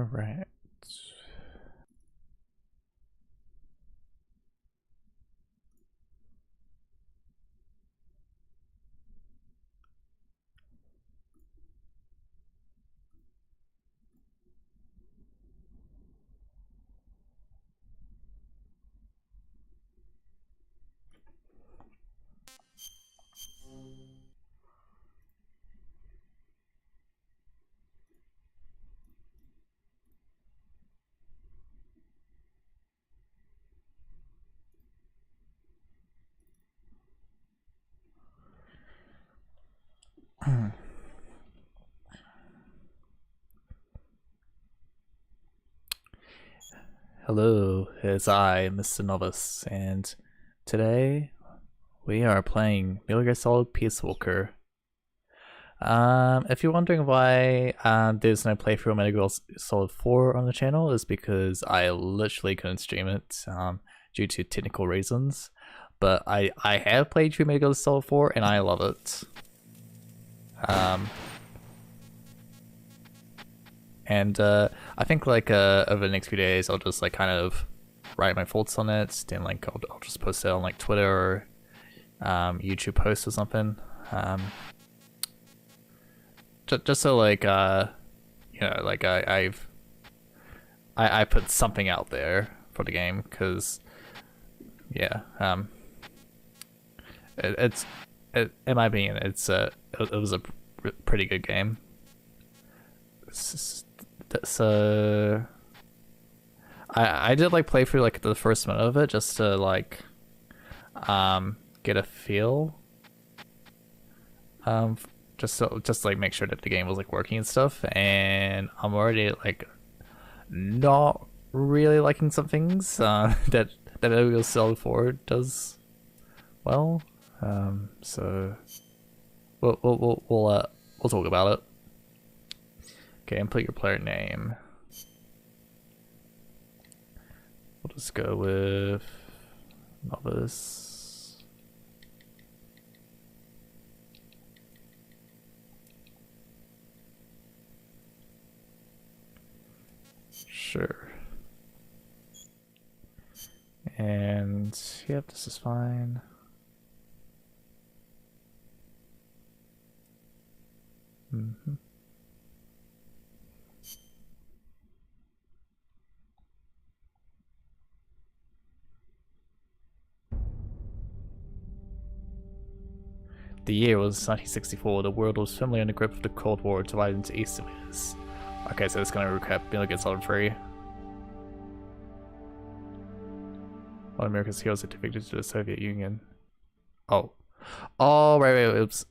Alright. Hello, it's I, Mr. Novice, and today we are playing Metal Gear Solid Peace Walker. If you're wondering why there's no playthrough of Metal Gear Solid 4 on the channel, is because I literally couldn't stream it due to technical reasons. But I have played through Metal Gear Solid 4 and I love it. And I think like over the next few days I'll just like kind of write my thoughts on it, then like I'll just post it on like Twitter or YouTube post or something. Just so like you know, like I put something out there for the game, because yeah, in my opinion it was a pretty good game. So I did like play through like the first minute of it just to like get a feel, just like make sure that the game was like working and stuff, and I'm already like not really liking some things that Metal Gear Solid 4 does well. So we'll talk about it. Okay, input your player name. We'll just go with Novice. Sure. And yep, this is fine. The year was 1964. The world was firmly in the grip of the Cold War, divided into East and West. Okay, so it's gonna recap Metal Gear Solid 3. One of America's heroes had defected to the Soviet Union. Oh. Oh, right, oops.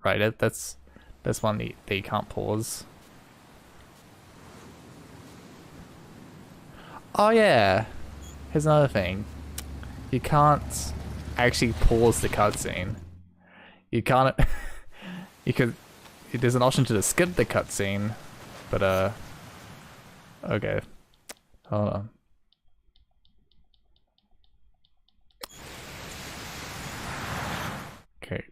Right, that's one that you can't pause. Oh yeah. Here's another thing. You can't actually pause the cutscene. You can't. You could. There's an option to skip the cutscene, but okay. Hold on. Okay.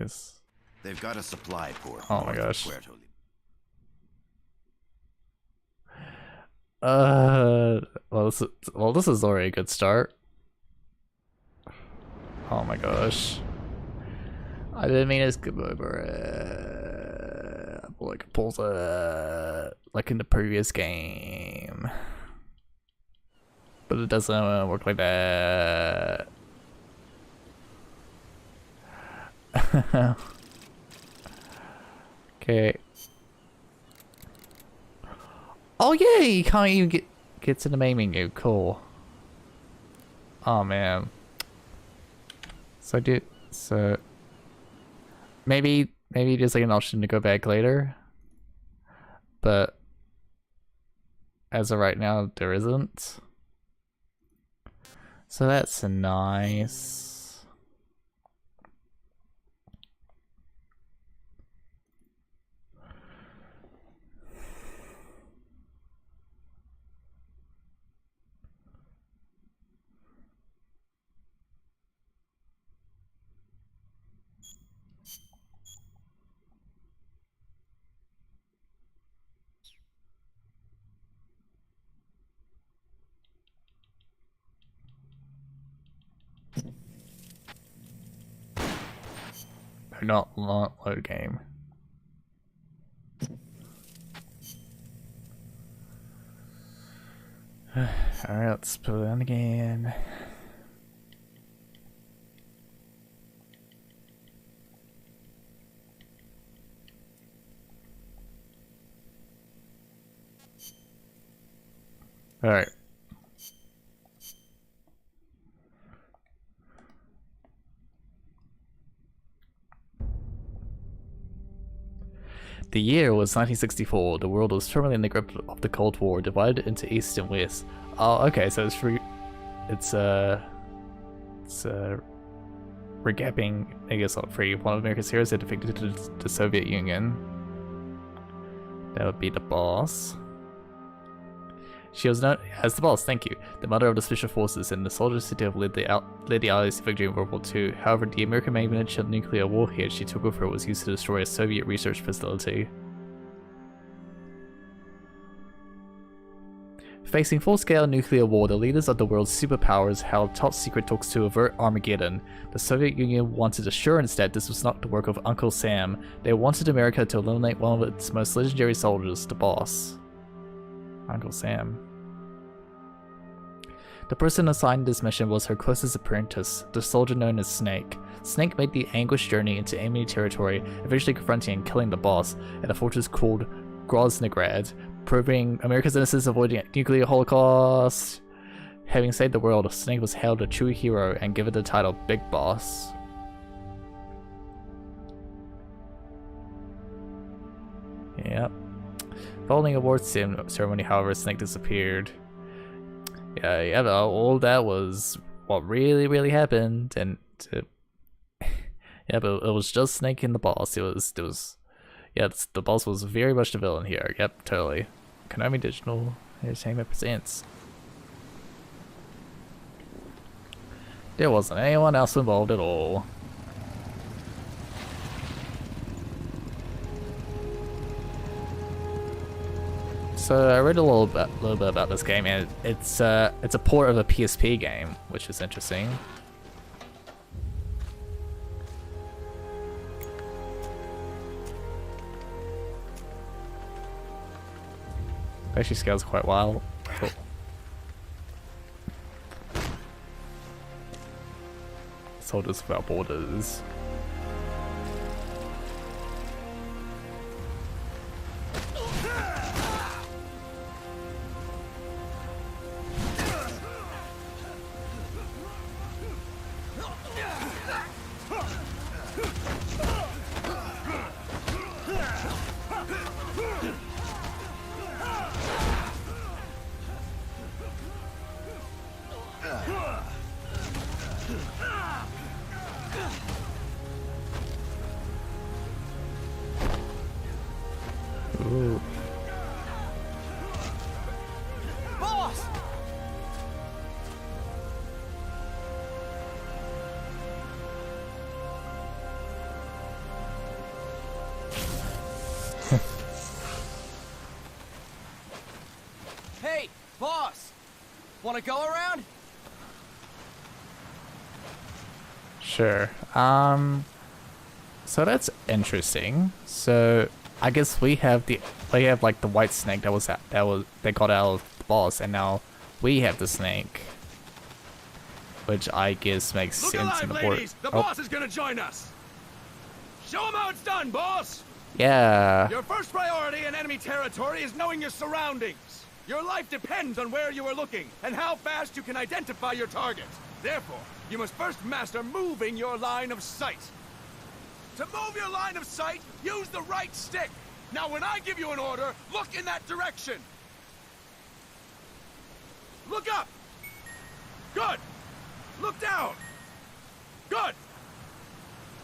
Yes. They've got a supply port. Oh my gosh. Puerto. Well, this is already a good start. Oh my gosh. I didn't mean to skip over it. Like pause it like in the previous game. But it doesn't work like that. Okay. Oh yeah, you can't even get to the main menu. Cool. Oh man. So maybe there's like an option to go back later, but as of right now there isn't. So that's nice. Not load game. Alright, let's put it on again. Alright. The year was 1964. The world was firmly in the grip of the Cold War, divided into East and West. Oh, okay, so it's recapping, I guess, not free. One of America's heroes had defected to the Soviet Union. That would be the boss. She was known as the boss, thank you, the mother of the special forces, and the soldiers who have led the Allies to victory in World War II. However, the American miniature nuclear warhead she took over was used to destroy a Soviet research facility. Facing full-scale nuclear war, the leaders of the world's superpowers held top-secret talks to avert Armageddon. The Soviet Union wanted assurance that this was not the work of Uncle Sam. They wanted America to eliminate one of its most legendary soldiers, the boss. Uncle Sam. The person assigned this mission was her closest apprentice, the soldier known as Snake. Snake made the anguished journey into enemy territory, eventually confronting and killing the boss at a fortress called Groznygrad, proving America's innocence, avoiding a nuclear holocaust. Having saved the world, Snake was hailed a true hero and given the title Big Boss. Yep. Following awards ceremony, however, Snake disappeared. Yeah, but all that was what really happened, and yeah, but it was just Snake and the boss. Yeah, the boss was very much the villain here. Yep, totally. Konami Digital Entertainment presents. There wasn't anyone else involved at all. So I read a little bit about this game, and it's a port of a PSP game, which is interesting. Actually scales quite well. Cool. Soldiers Without Borders. Ooh. Boss! Hey, boss! Wanna go around? Sure. So that's interesting. So I guess we have like the white snake that got out of the boss, and now we have the snake, which I guess makes Look sense alive, in the port. ladies! The boss is gonna join us! Show him how it's done, boss! Yeah. Your first priority in enemy territory is knowing your surroundings. Your life depends on where you are looking and how fast you can identify your target. Therefore, you must first master moving your line of sight. To move your line of sight, use the right stick. Now, when I give you an order, look in that direction. Look up. Good. Look down. Good.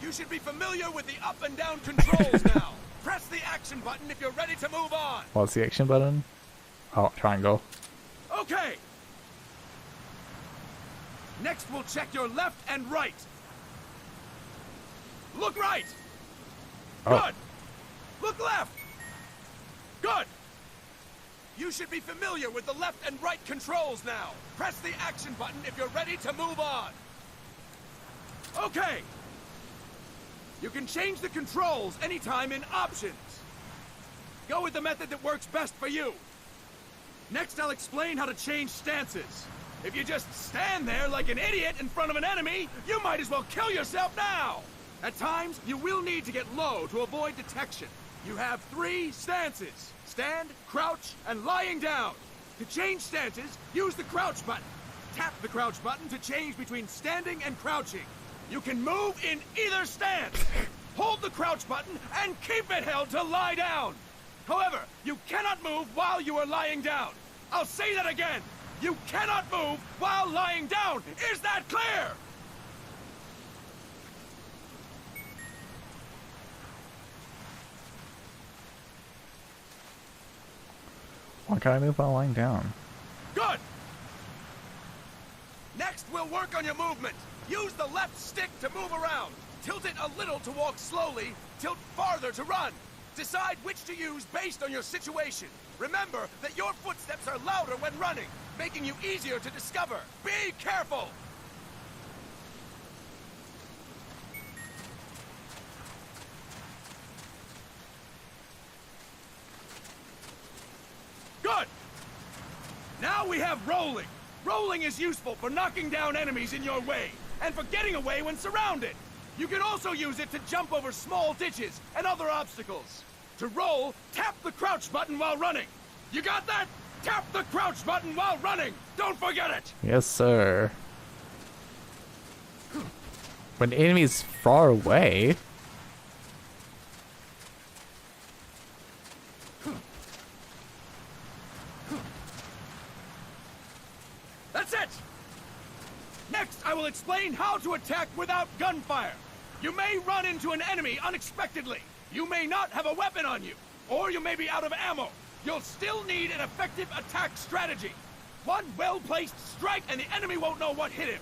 You should be familiar with the up and down controls now. Press the action button if you're ready to move on. What's the action button? Oh, triangle. Okay. Next, we'll check your left and right. Look right. Oh. Good. Look left. Good. You should be familiar with the left and right controls now. Press the action button if you're ready to move on. Okay. You can change the controls anytime in Options. Go with the method that works best for you. Next, I'll explain how to change stances. If you just stand there like an idiot in front of an enemy, you might as well kill yourself now! At times, you will need to get low to avoid detection. You have 3 stances: stand, crouch, and lying down. To change stances, use the crouch button. Tap the crouch button to change between standing and crouching. You can move in either stance. Hold the crouch button and keep it held to lie down. However, you cannot move while you are lying down. I'll say that again. You cannot move while lying down. Is that clear? Why can't I move while lying down? Good! Next, we'll work on your movement. Use the left stick to move around. Tilt it a little to walk slowly. Tilt farther to run. Decide which to use based on your situation. Remember that your footsteps are louder when running, making you easier to discover. Be careful! Good! Now we have rolling. Rolling is useful for knocking down enemies in your way, and for getting away when surrounded. You can also use it to jump over small ditches and other obstacles. To roll, tap the crouch button while running. You got that? Tap the crouch button while running! Don't forget it! Yes, sir. When the enemy's far away... That's it! Next, I will explain how to attack without gunfire. You may run into an enemy unexpectedly. You may not have a weapon on you, or you may be out of ammo. You'll still need an effective attack strategy. One well-placed strike and the enemy won't know what hit him.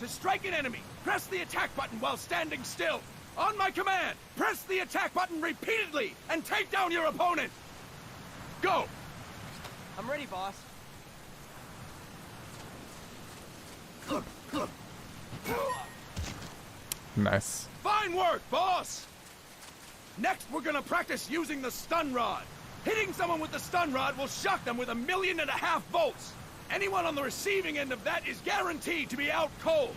To strike an enemy, press the attack button while standing still. On my command, press the attack button repeatedly and take down your opponent. Go! I'm ready, boss. Nice. Fine work, boss! Next, we're gonna practice using the stun rod. Hitting someone with the stun rod will shock them with 1.5 million volts. Anyone on the receiving end of that is guaranteed to be out cold.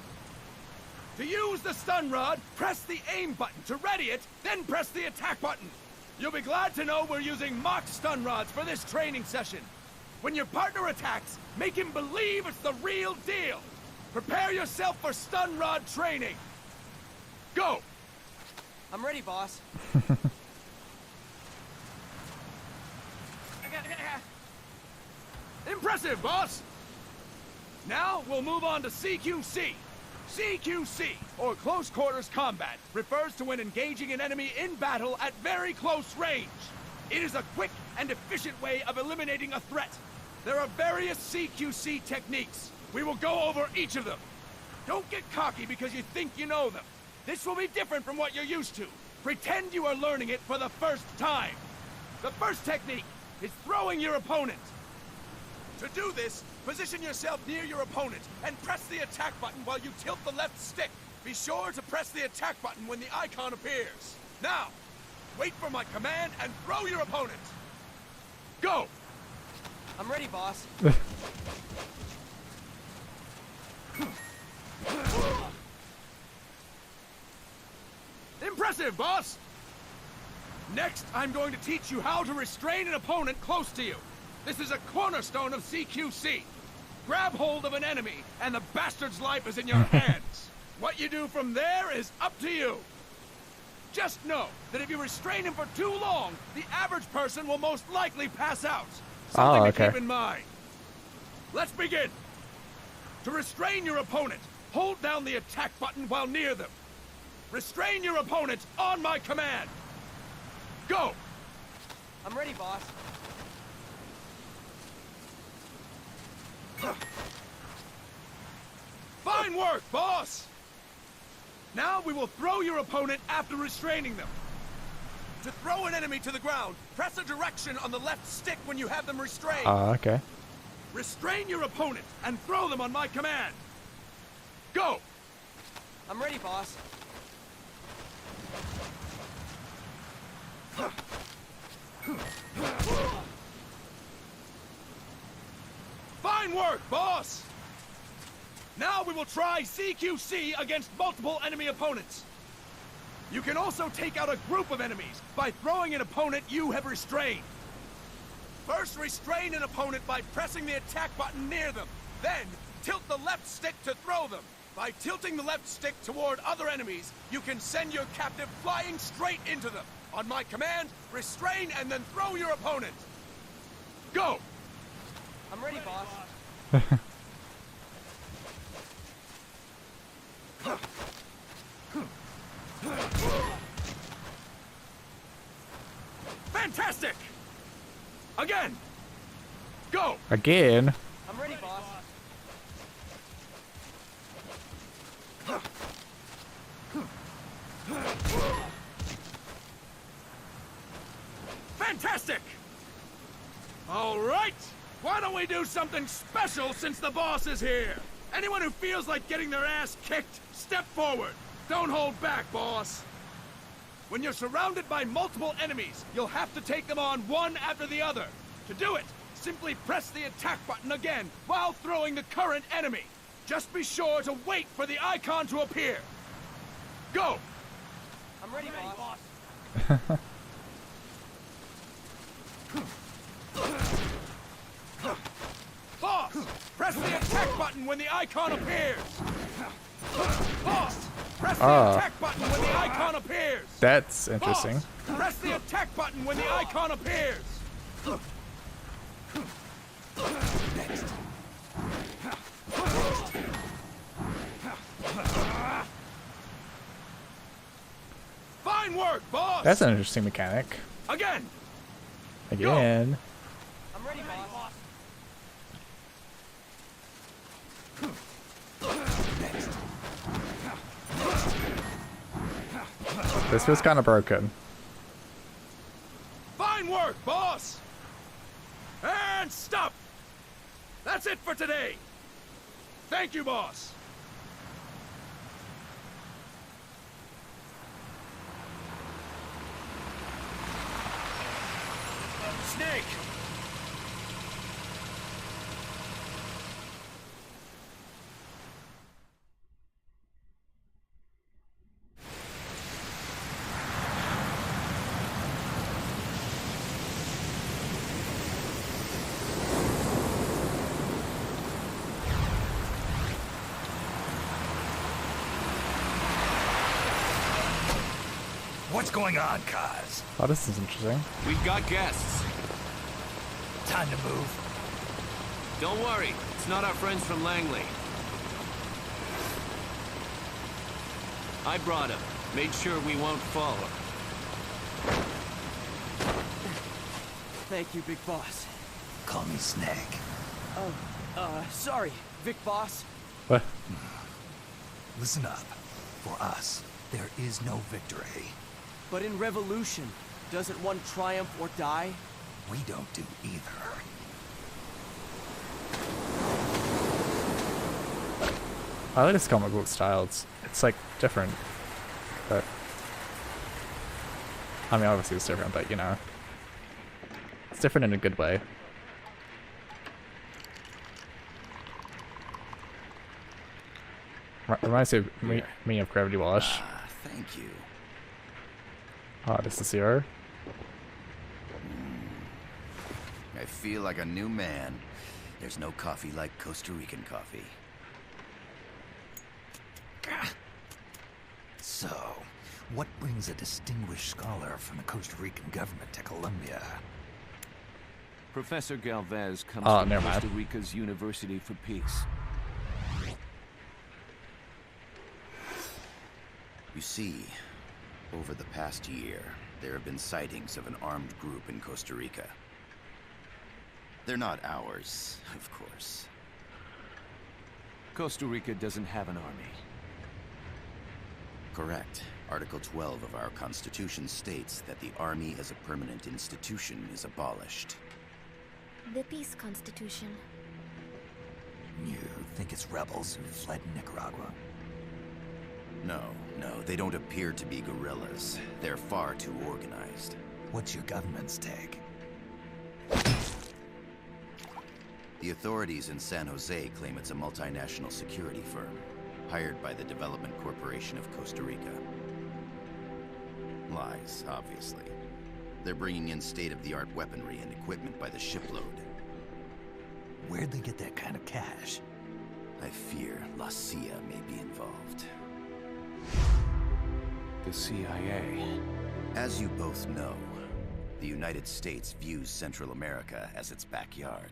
To use the stun rod, press the aim button to ready it, then press the attack button. You'll be glad to know we're using mock stun rods for this training session. When your partner attacks, make him believe it's the real deal. Prepare yourself for stun rod training. Go! I'm ready, boss. Impressive, boss! Now, we'll move on to CQC. CQC, or Close Quarters Combat, refers to when engaging an enemy in battle at very close range. It is a quick and efficient way of eliminating a threat. There are various CQC techniques. We will go over each of them. Don't get cocky because you think you know them. This will be different from what you're used to. Pretend you are learning it for the first time. The first technique is throwing your opponent. To do this, position yourself near your opponent and press the attack button while you tilt the left stick. Be sure to press the attack button when the icon appears. Now, wait for my command and throw your opponent. Go! I'm ready, boss. Impressive, boss! Next, I'm going to teach you how to restrain an opponent close to you. This is a cornerstone of CQC. Grab hold of an enemy, and the bastard's life is in your hands. What you do from there is up to you. Just know that if you restrain him for too long, the average person will most likely pass out. Something to keep in mind. Let's begin. To restrain your opponent, hold down the attack button while near them. Restrain your opponent on my command. Go! I'm ready, boss. Fine work, boss! Now we will throw your opponent after restraining them. To throw an enemy to the ground, press a direction on the left stick when you have them restrained. Okay. Restrain your opponent and throw them on my command. Go! I'm ready, boss. Fine work, boss! Now we will try CQC against multiple enemy opponents. You can also take out a group of enemies by throwing an opponent you have restrained. First, restrain an opponent by pressing the attack button near them. Then, tilt the left stick to throw them. By tilting the left stick toward other enemies, you can send your captive flying straight into them. On my command, restrain and then throw your opponent. Go! I'm ready, boss. Fantastic! Again! Go! Again? I'm ready, boss. Fantastic! All right! Why don't we do something special since the boss is here? Anyone who feels like getting their ass kicked, step forward. Don't hold back, boss. When you're surrounded by multiple enemies, you'll have to take them on one after the other. To do it, simply press the attack button again while throwing the current enemy. Just be sure to wait for the icon to appear. Go! I'm ready, boss. Boss, press the attack button when the icon appears. Boss, press the attack button when the icon appears. That's interesting. Boss, press the attack button when the icon appears. Next. Fine work, boss. That's an interesting mechanic. Again. Again. I'm ready, boss. This feels kind of broken. Fine work, boss. And stop. That's it for today. Thank you, boss. Snake. What's going on, Kaz? Oh, this is interesting. We've got guests. Time to move. Don't worry, it's not our friends from Langley. I brought them. Made sure we won't fall. Thank you, big boss. Call me Snake. Oh, sorry, Vic boss. What? Listen up. For us, there is no victory. But in revolution, doesn't one triumph or die? We don't do either. I like this comic book style. It's like different, but I mean, obviously it's different, but you know, it's different in a good way. Reminds me of Gravity Wash. Ah, thank you. Oh, this is zero. I feel like a new man. There's no coffee like Costa Rican coffee. So, what brings a distinguished scholar from the Costa Rican government to Colombia? Professor Galvez comes Oh, from never mind. Costa Rica's University for Peace. You see, over the past year, there have been sightings of an armed group in Costa Rica. They're not ours, of course. Costa Rica doesn't have an army. Correct. Article 12 of our Constitution states that the Army as a permanent institution is abolished. The Peace Constitution. You think it's rebels who fled Nicaragua? No, they don't appear to be guerrillas. They're far too organized. What's your government's take? The authorities in San Jose claim it's a multinational security firm, hired by the Development Corporation of Costa Rica. Lies, obviously. They're bringing in state-of-the-art weaponry and equipment by the shipload. Where'd they get that kind of cash? I fear La CIA may be involved. The CIA. As you both know, the United States views Central America as its backyard.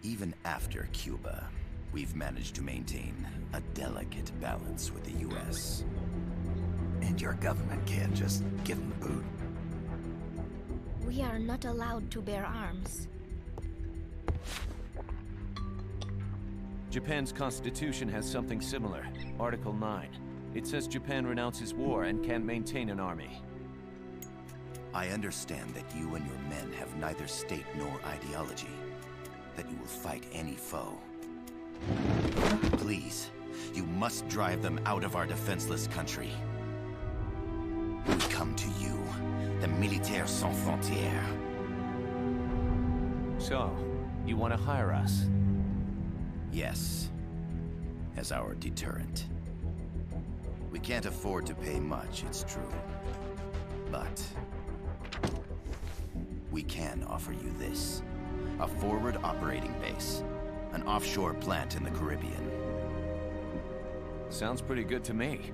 Even after Cuba, we've managed to maintain a delicate balance with the US. And your government can't just give them the boot? We are not allowed to bear arms. Japan's constitution has something similar. Article 9. It says Japan renounces war and can't maintain an army. I understand that you and your men have neither state nor ideology. That you will fight any foe. Please, you must drive them out of our defenseless country. We come to you, the Militaires Sans Frontières. So, you want to hire us? Yes, as our deterrent. We can't afford to pay much, it's true. But we can offer you this. A forward operating base. An offshore plant in the Caribbean. Sounds pretty good to me.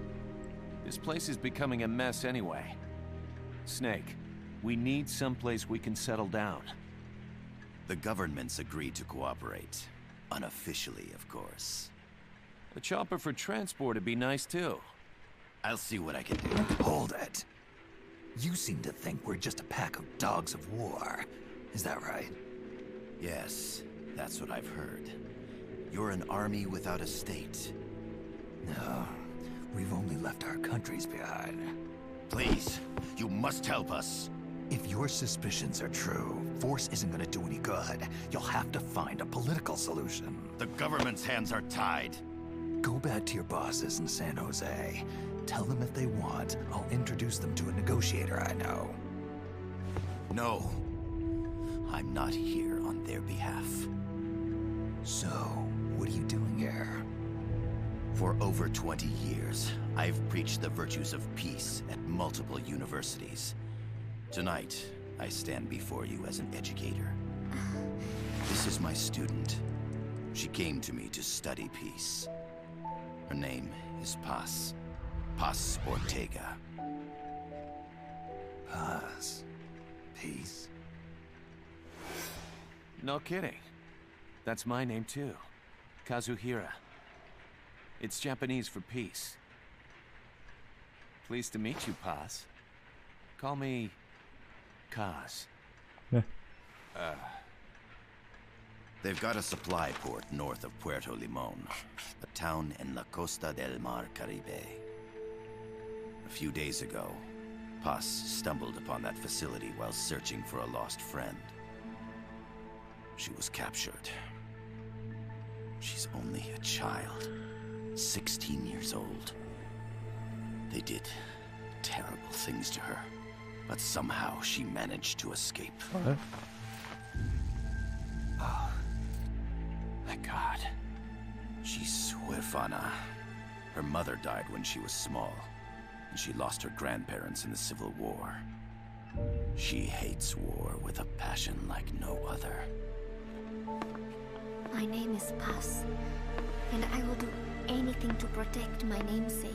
This place is becoming a mess anyway. Snake, we need someplace we can settle down. The government's agreed to cooperate. Unofficially, of course. A chopper for transport would be nice too. I'll see what I can do. Hold it. You seem to think we're just a pack of dogs of war. Is that right? Yes, that's what I've heard. You're an army without a state. No, we've only left our countries behind. Please, you must help us. If your suspicions are true, force isn't gonna do any good. You'll have to find a political solution. The government's hands are tied. Go back to your bosses in San Jose. Tell them if they want, I'll introduce them to a negotiator I know. No. I'm not here on their behalf. So, what are you doing here? For over 20 years, I've preached the virtues of peace at multiple universities. Tonight, I stand before you as an educator. This is my student. She came to me to study peace. Her name is Paz. Paz Ortega. Paz. Peace. No kidding. That's my name too. Kazuhira. It's Japanese for peace. Pleased to meet you, Paz. Call me Kaz. They've got a supply port north of Puerto Limon, a town in La Costa del Mar Caribe. A few days ago, Paz stumbled upon that facility while searching for a lost friend. She was captured. She's only a child, 16 years old. They did terrible things to her, but somehow she managed to escape. What? Oh, my God. She's huérfana. Her mother died when she was small, and she lost her grandparents in the Civil War. She hates war with a passion like no other. My name is Paz, and I will do anything to protect my namesake.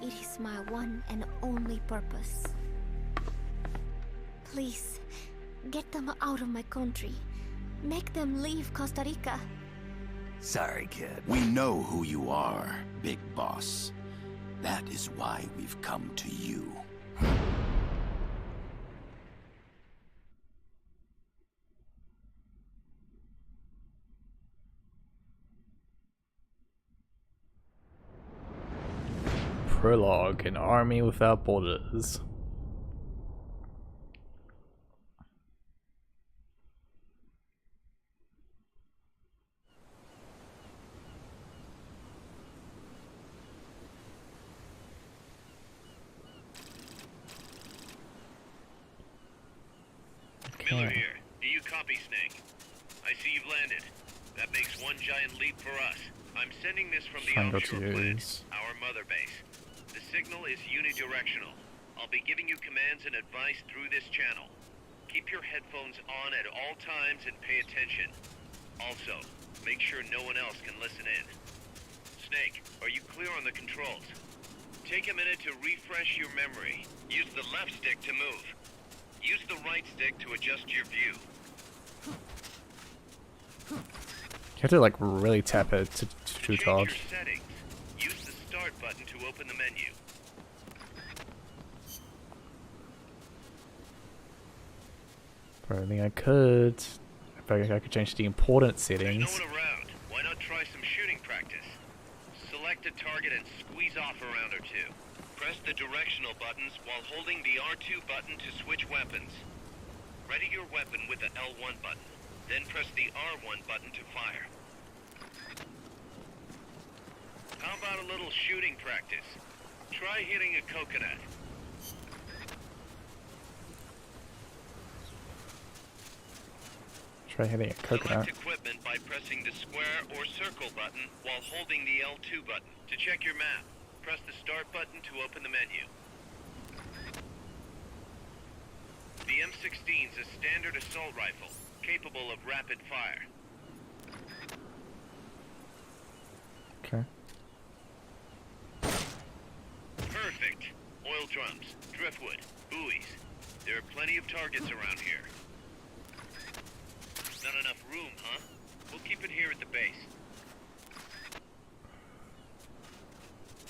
It is my one and only purpose. Please, get them out of my country. Make them leave Costa Rica. Sorry, kid. We know who you are, Big Boss. That is why we've come to you. Prologue: An Army Without Borders. Miller Okay. here. Do you copy, Snake? I see you've landed. That makes one giant leap for us. I'm sending this from the Triangle offshore to plant, use. our mother base. The signal is unidirectional. I'll be giving you commands and advice through this channel. Keep your headphones on at all times and pay attention. Also, make sure no one else can listen in. Snake, are you clear on the controls? Take a minute to refresh your memory. Use the left stick to move. Use the right stick to adjust your view. You have to like really tap it to Change charge. your settings. Use the start button to open the menu. I think I could. I could change the important There's no settings. one around. Why not try some shooting practice? Select a target and squeeze off a round or two. Press the directional buttons while holding the R2 button to switch weapons. Ready your weapon with the L1 button. Then press the R1 button to fire. How about a little shooting practice? Try hitting a coconut. Try hitting a coconut. Select equipment by pressing the square or circle button while holding the L2 button. To check your map, press the start button to open the menu. The M16 is a standard assault rifle, capable of rapid fire. Okay. Perfect. Oil drums, driftwood, buoys. There are plenty of targets around here. Not enough room, huh? We'll keep it here at the base.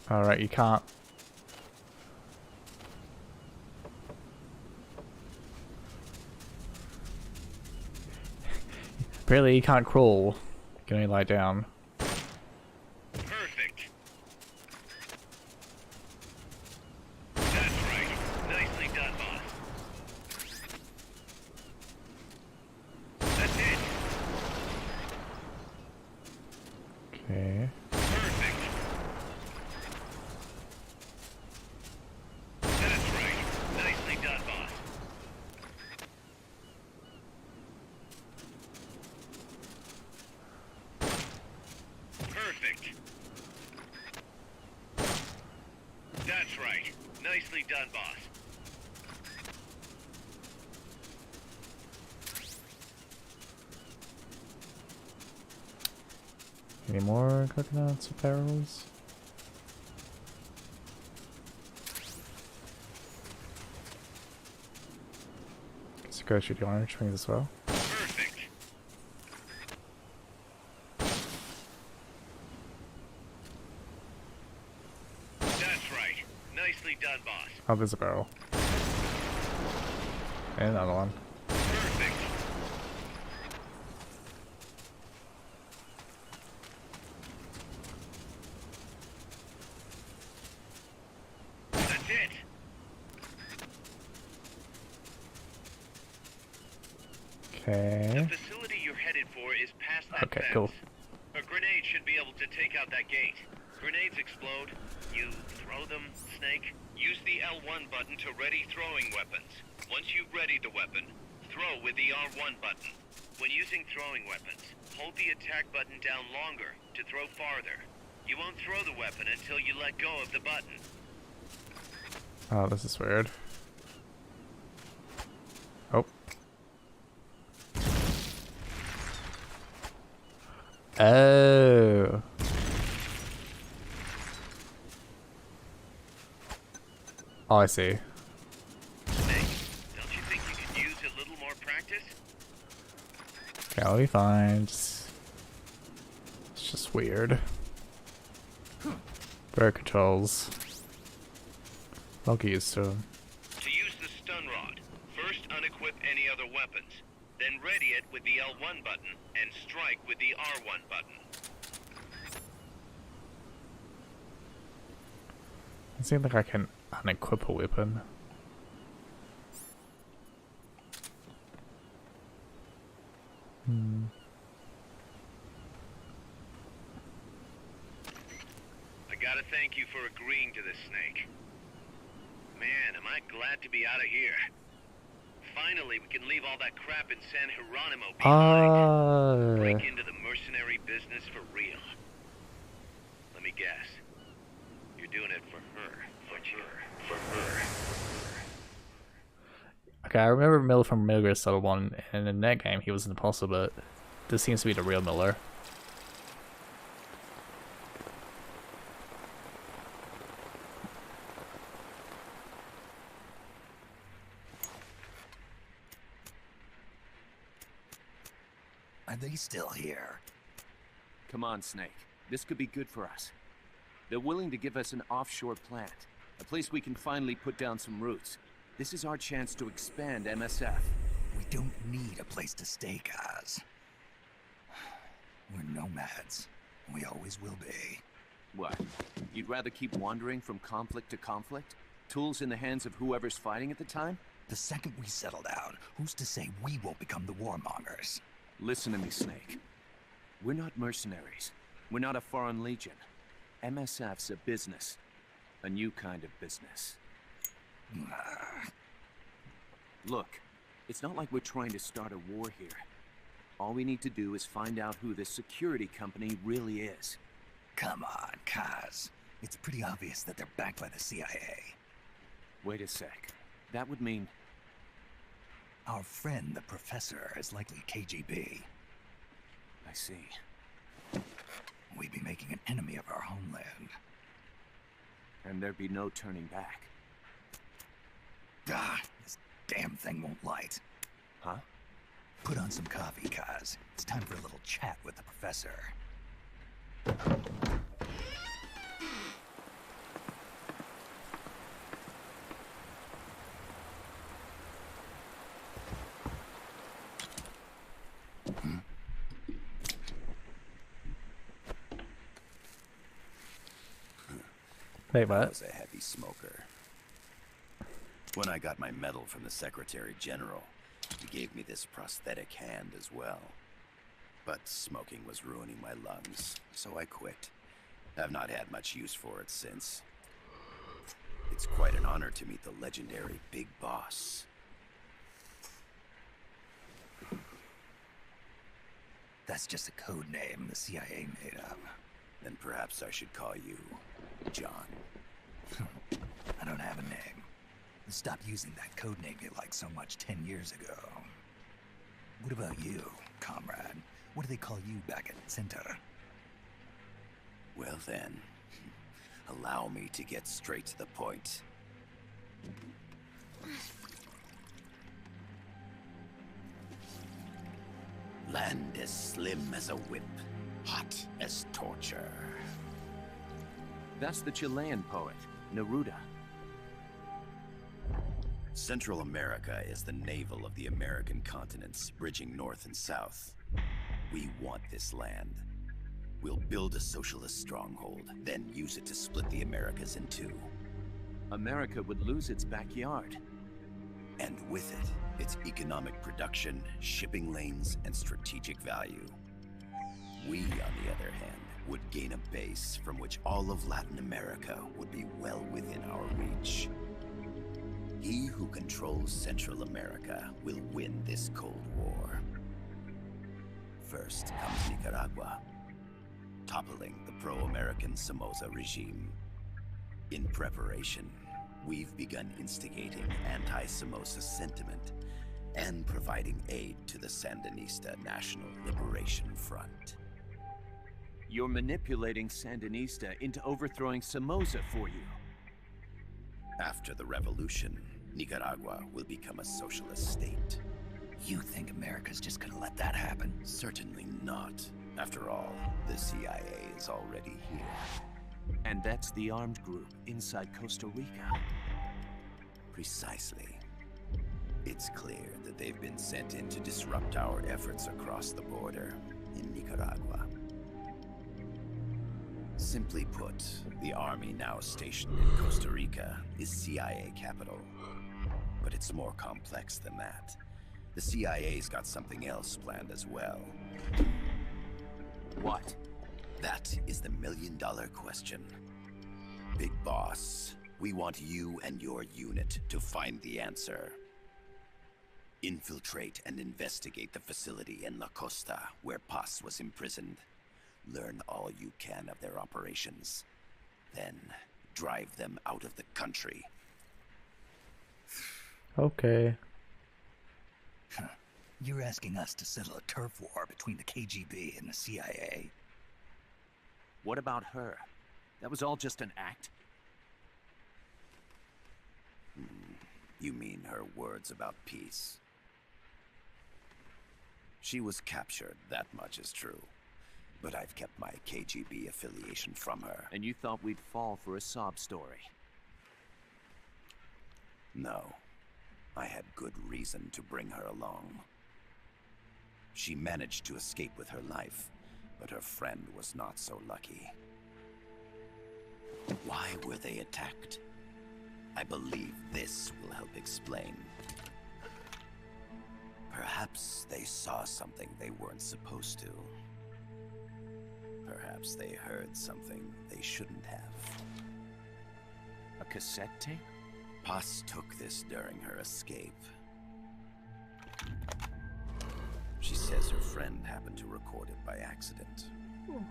Alright, you can't. Apparently you can't crawl. You can only lie down. Perfect. That's right. Nicely done, boss. That's it. Okay. Perfect. That's right. Nicely done, boss. Perfect. That's right. Nicely done, boss. Any more coconuts or barrels? Guess go shoot the orange wings as well. Perfect. That's right. Nicely done, boss. Oh, there's a barrel. And another one. Perfect. That's it. Okay. The facility you're headed for is past that Okay, fence. cool. A grenade should be able to take out that gate. Grenades explode. You throw them, Snake. Use the L1 button to ready throwing weapons. Once you've readied the weapon, throw with the R1 button. When using throwing weapons, hold the attack button down longer to throw farther. You won't throw the weapon until you let go of the button. Oh, this is weird. Oh. Oh. Oh, I see. Snake, don't you think you could use a little more practice? Okay, I'll be fine. It's just weird. Better controls. I'll get used to them. To use the stun rod, first unequip any other weapons, then ready it with the L1 button and strike with the R1 button. It seems like I can unequip a weapon. I gotta thank you for agreeing to this, Snake. Man, am I glad to be out of here. Finally, we can leave all that crap in San Geronimo behind. Break into the mercenary business for real. Let me guess. You're doing it for her, aren't you? For her. Okay, I remember Miller from Metal Gear Solid 1, and in that game he was an imposter, but this seems to be the real Miller. Are they still here? Come on, Snake. This could be good for us. They're willing to give us an offshore plant, a place we can finally put down some roots. This is our chance to expand MSF. We don't need a place to stay, guys. We're nomads. We always will be. What? You'd rather keep wandering from conflict to conflict? Tools in the hands of whoever's fighting at the time? The second we settle down, who's to say we won't become the warmongers? Listen to me, Snake. We're not mercenaries. We're not a foreign legion. MSF's a business. A new kind of business. Look, it's not like we're trying to start a war here. All we need to do is find out who this security company really is. Come on, Kaz. It's pretty obvious that they're backed by the CIA. Wait a sec. That would mean... Our friend, the Professor, is likely KGB. I see. We'd be making an enemy of our homeland. And there'd be no turning back. Ah, this damn thing won't light. Huh? Put on some coffee, Kaz. It's time for a little chat with the Professor. Wait, I what? was a heavy smoker. When I got my medal from the Secretary General, he gave me this prosthetic hand as well. But smoking was ruining my lungs, so I quit. I've not had much use for it since. It's quite an honor to meet the legendary Big Boss. That's just a code name the CIA made up. Then perhaps I should call you John. I don't have a name. I stopped using that code name you liked so much 10 years ago. What about you, comrade? What do they call you back at Center? Well then, allow me to get straight to the point. Land as slim as a whip, hot as torture. That's the Chilean poet, Neruda. Central America is the navel of the American continents, bridging north and south. We want this land. We'll build a socialist stronghold, then use it to split the Americas in two. America would lose its backyard. And with it, its economic production, shipping lanes, and strategic value. We, on the other hand, would gain a base from which all of Latin America would be well within our reach. He who controls Central America will win this Cold War. First comes Nicaragua, toppling the pro-American Somoza regime. In preparation, we've begun instigating anti-Somoza sentiment and providing aid to the Sandinista National Liberation Front. You're manipulating Sandinista into overthrowing Somoza for you. After the revolution, Nicaragua will become a socialist state. You think America's just gonna let that happen? Certainly not. After all, the CIA is already here. And that's the armed group inside Costa Rica. Precisely. It's clear that they've been sent in to disrupt our efforts across the border in Nicaragua. Simply put, the army now stationed in Costa Rica is CIA capital. But it's more complex than that. The CIA's got something else planned as well. What? That is the million-dollar question. Big Boss, we want you and your unit to find the answer. Infiltrate and investigate the facility in La Costa, where Paz was imprisoned. Learn all you can of their operations. Then, drive them out of the country. Okay. You're asking us to settle a turf war between the KGB and the CIA? What about her? That was all just an act? You mean her words about peace? She was captured, that much is true. But I've kept my KGB affiliation from her. And you thought we'd fall for a sob story? No. I had good reason to bring her along. She managed to escape with her life, but her friend was not so lucky. Why were they attacked? I believe this will help explain. Perhaps they saw something they weren't supposed to. Perhaps they heard something they shouldn't have. A cassette tape? Paz took this during her escape. She says her friend happened to record it by accident.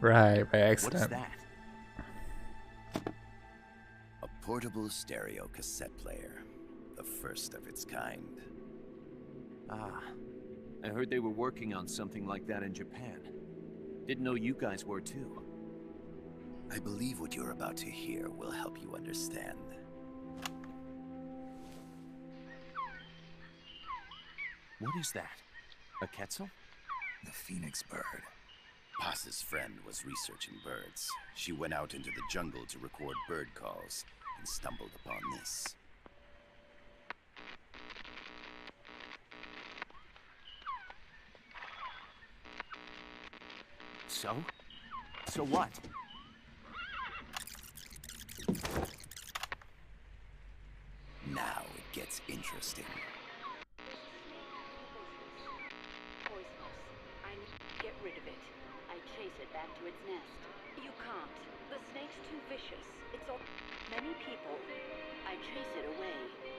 Right, by accident. What's that? A portable stereo cassette player. The first of its kind. Ah, I heard they were working on something like that in Japan. Didn't know you guys were too. I believe what you're about to hear will help you understand. What is that? A Quetzal? The phoenix bird. Paz's friend was researching birds. She went out into the jungle to record bird calls and stumbled upon this. So? So what? Now it gets interesting. Poisonous. I need to get rid of it. I chase it back to its nest. You can't. The snake's too vicious. It's all... Many people. I chase it away.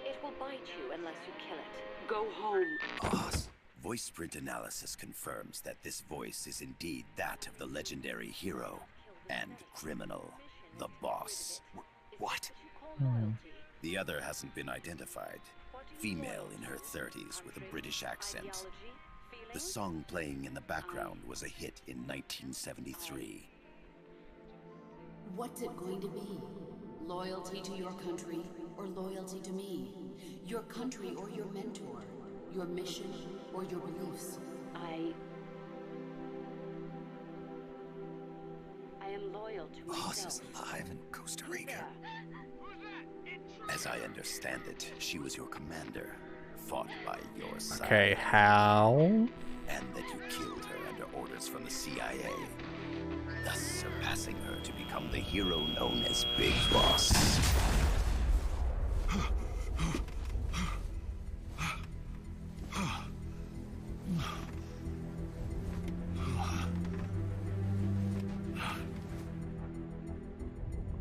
It will bite you unless you kill it. Go home. Paz. Voice print analysis confirms that this voice is indeed that of the legendary hero and criminal, the boss. What? The other hasn't been identified. Female in her 30s with a British accent. The song playing in the background was a hit in 1973. What's it going to be? Loyalty to your country or loyalty to me? Your country or your mentor? Your mission or your beliefs? I am loyal to Paz myself. is alive in Costa Rica. As I understand it, she was your commander, fought by your side. Okay, how? And that you killed her under orders from the CIA, thus surpassing her to become the hero known as Big Boss.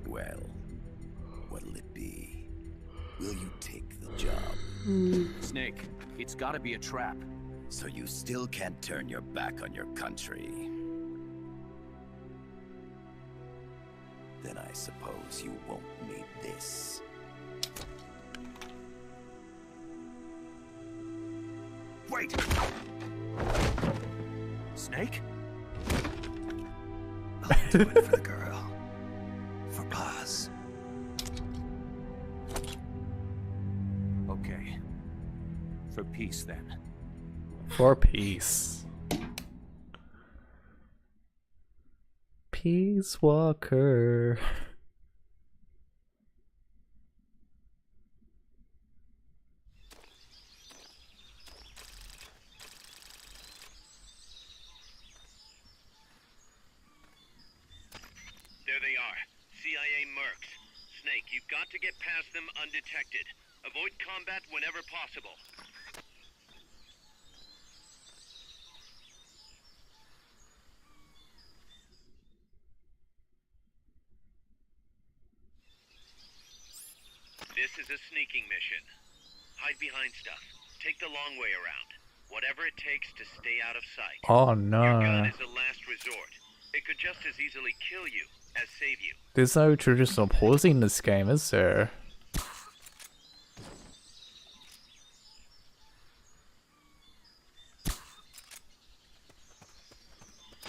Well, what'll it be? Will you take the job? Snake, it's gotta be a trap. So you still can't turn your back on your country? Then I suppose you won't need this. Wait! Snake? I'll do it for the girl. For Paz. Okay. For peace, then. For peace. Peace Walker. There they are. CIA mercs. Snake, you've got to get past them undetected. Avoid combat whenever possible. This is a sneaking mission. Hide behind stuff. Take the long way around. Whatever it takes to stay out of sight. Oh Your gun no. is a last resort. It could just as easily kill you as save you. There's no traditional pausing in this game, is there?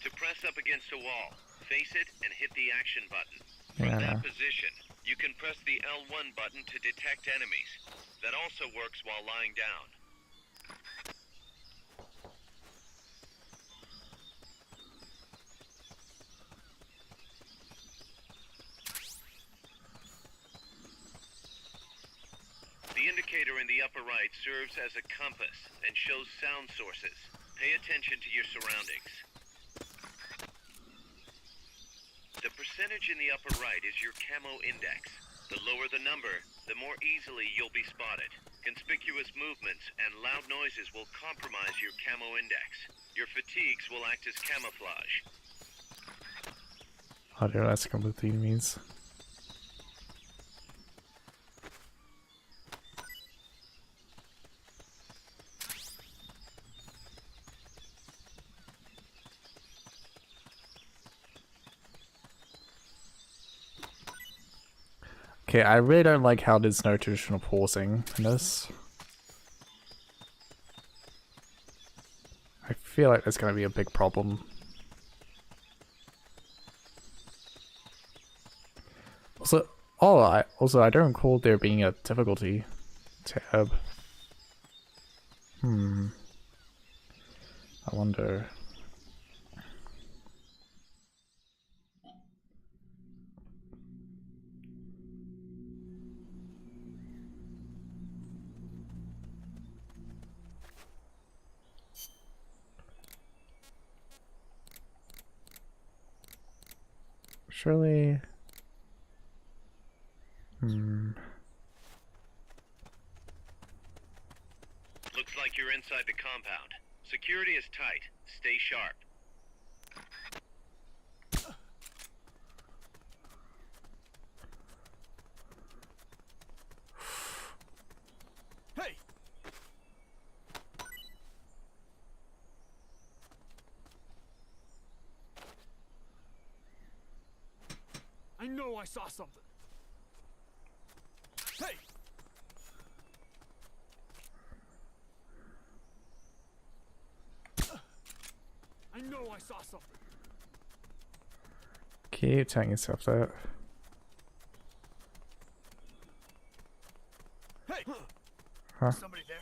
To press up against a wall, face it and hit the action button. Yeah, From I know. that position, you can press the L1 button to detect enemies. That also works while lying down. The indicator in the upper right serves as a compass and shows sound sources. Pay attention to your surroundings. The percentage in the upper right is your camo index. The lower the number, the more easily you'll be spotted. Conspicuous movements and loud noises will compromise your camo index. Your fatigues will act as camouflage. I don't know what that's completely means. Okay, I really don't like how there's no traditional pausing in this. I feel like that's gonna be a big problem. Also, I don't recall there being a difficulty tab. I wonder. Surely. Looks like you're inside the compound. Security is tight. Stay sharp. Hey! I know I saw something. Hey! I know I saw something. Keep telling yourself that. Hey! Huh? Somebody there?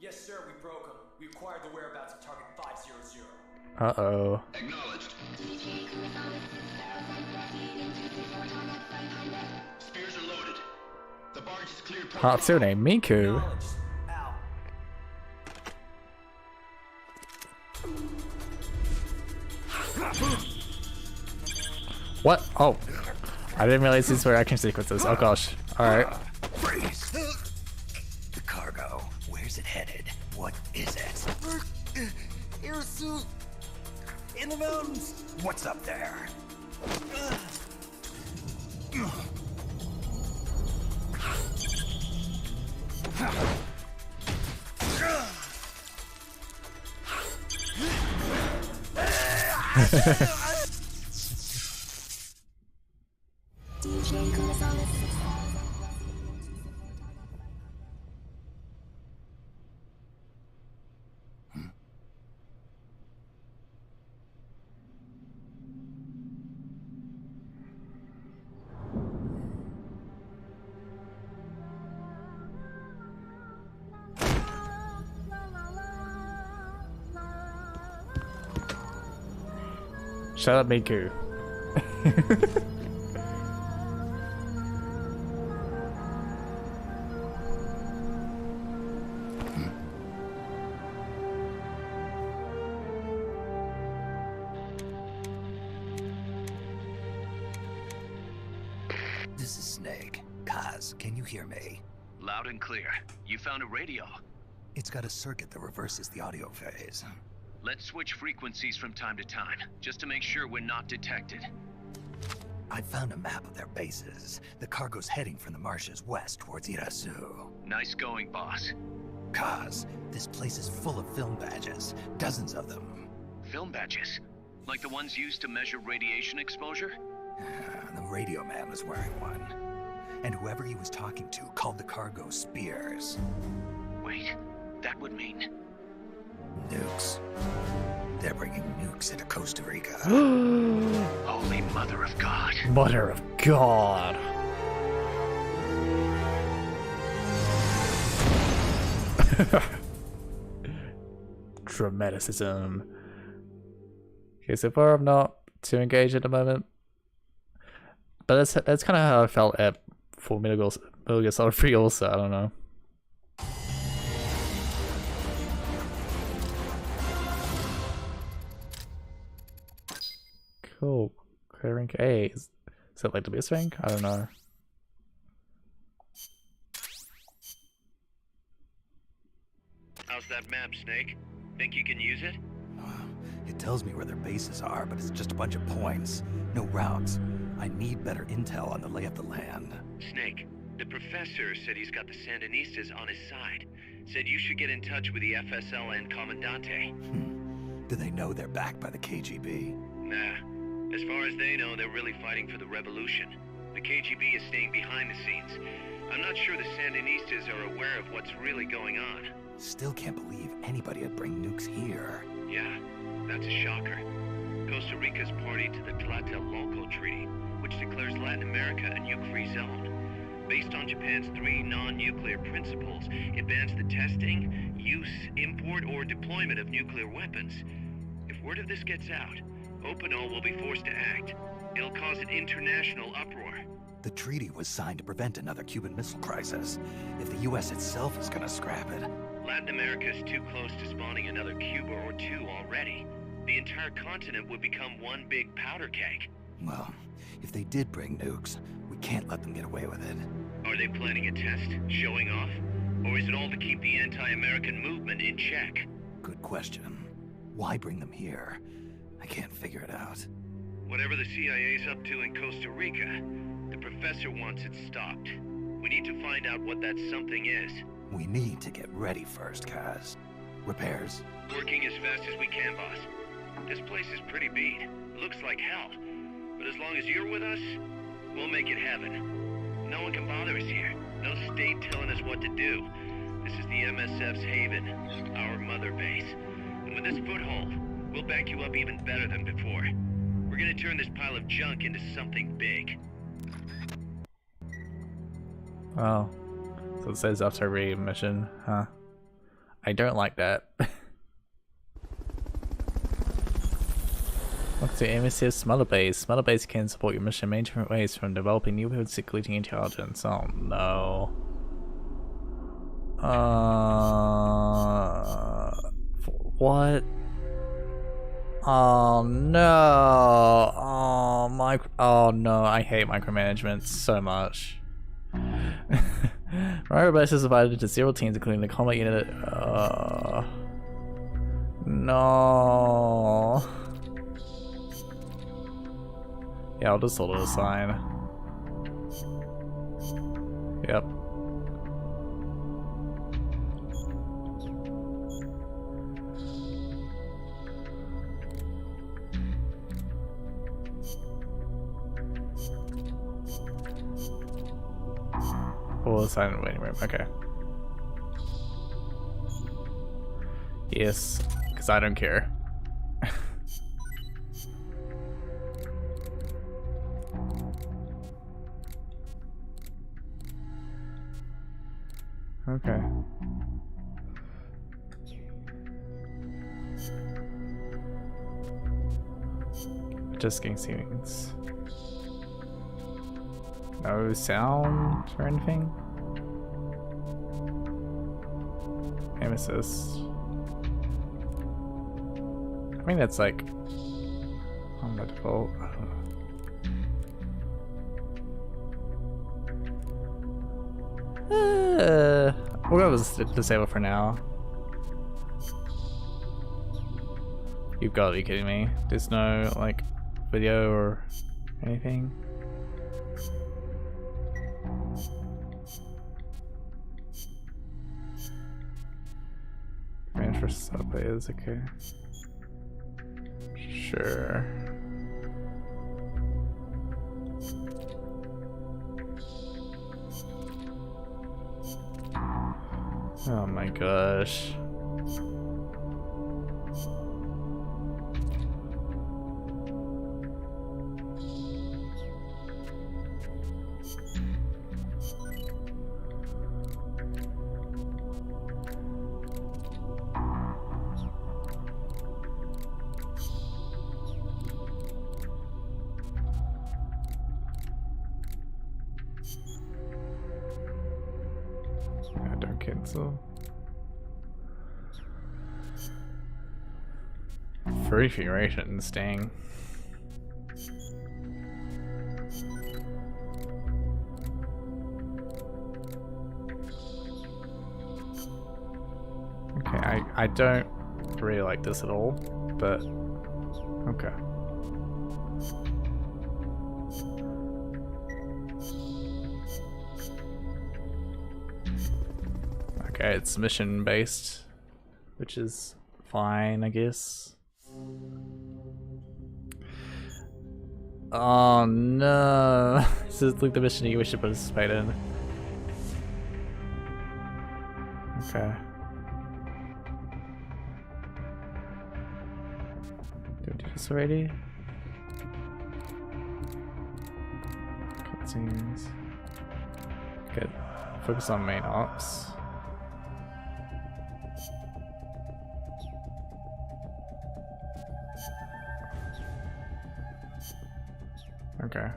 Yes, sir, we broke them. We acquired the whereabouts of target 500. Uh-oh. Acknowledged. Spears are loaded. The barge is cleared. Hatsune Miku. Acknowledged. Ow. What? Oh. I didn't realize these were action sequences. Oh gosh. Alright. Freeze! The cargo. Where's it headed? What is it? Irsu! In the mountains! What's up there? Shut up, Miku. This is Snake. Kaz, can you hear me? Loud and clear. You found a radio. It's got a circuit that reverses the audio phase. Let's switch frequencies from time to time, just to make sure we're not detected. I found a map of their bases. The cargo's heading from the marshes west towards Irasu. Nice going, boss. Kaz, this place is full of film badges. Dozens of them. Film badges? Like the ones used to measure radiation exposure? The radio man was wearing one. And whoever he was talking to called the cargo spears. Wait, that would mean... Nukes. They're bringing nukes into Costa Rica. Holy Mother of God. Mother of God. Dramaticism. Okay, so far I'm not too engaged at the moment. But that's kind of how I felt at Full Metal Gear Solid 3 also, I don't know. Cool. Clear rank A. Is it like the best rank? I don't know. How's that map, Snake? Think you can use it? It tells me where their bases are, but it's just a bunch of points. No routes. I need better intel on the lay of the land. Snake, the professor said he's got the Sandinistas on his side. Said you should get in touch with the FSL and Commandante. Do they know they're backed by the KGB? Nah. As far as they know, they're really fighting for the revolution. The KGB is staying behind the scenes. I'm not sure the Sandinistas are aware of what's really going on. Still can't believe anybody would bring nukes here. Yeah, that's a shocker. Costa Rica's party to the Tlatelolco Treaty, which declares Latin America a nuke-free zone. Based on Japan's 3 non-nuclear principles, it bans the testing, use, import, or deployment of nuclear weapons. If word of this gets out, Opinol will be forced to act. It'll cause an international uproar. The treaty was signed to prevent another Cuban Missile Crisis. If the U.S. itself is gonna scrap it... Latin America is too close to spawning another Cuba or 2 already. The entire continent would become one big powder keg. Well, if they did bring nukes, we can't let them get away with it. Are they planning a test, showing off? Or is it all to keep the anti-American movement in check? Good question. Why bring them here? I can't figure it out. Whatever the CIA's up to in Costa Rica, the professor wants it stopped. We need to find out what that something is. We need to get ready first, Kaz. Repairs? Working as fast as we can, boss. This place is pretty beat. It looks like hell. But as long as you're with us, we'll make it heaven. No one can bother us here. No state telling us what to do. This is the MSF's haven, our mother base. And with this foothold, we'll back you up even better than before. We're gonna turn this pile of junk into something big. Oh. So it says after every mission, huh? I don't like that. What's the MSF Mother Base? Mother Base can support your mission in many different ways, from developing new security intelligence. Oh no. What? Oh no. Oh no, I hate micromanagement so much. Rival base is divided into 0 teams, including the combat unit. No. Yeah, I'll just hold it aside. Yep. Hold it aside in the waiting room. Okay. Yes, because I don't care. Okay. Just getting ceilings. No sound or anything? Aim assist. I think that's like on the default. I don't know. We'll go with disable for now. You've got to be kidding me. There's no, like, video or anything? Range for sub players, okay. Sure. Oh my gosh. Don't cancel. Free figurations, dang. Okay, I don't really like this at all, but okay. Okay, it's mission based, which is fine, I guess. Oh no, this is like the mission you wish to participate in. Okay. Did we do this already? Cutscenes. Good. Focus on main ops. Okay.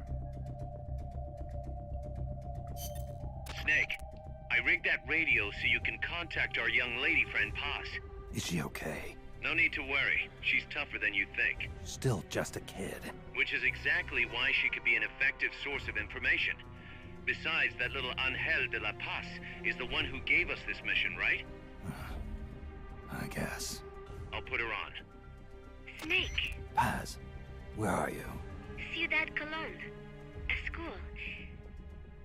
Snake, I rigged that radio so you can contact our young lady friend Paz. Is she okay? No need to worry. She's tougher than you think. Still just a kid. Which is exactly why she could be an effective source of information. Besides, that little Angel de la Paz is the one who gave us this mission, right? I guess. I'll put her on. Snake, Paz, where are you? Ciudad Colon. A school.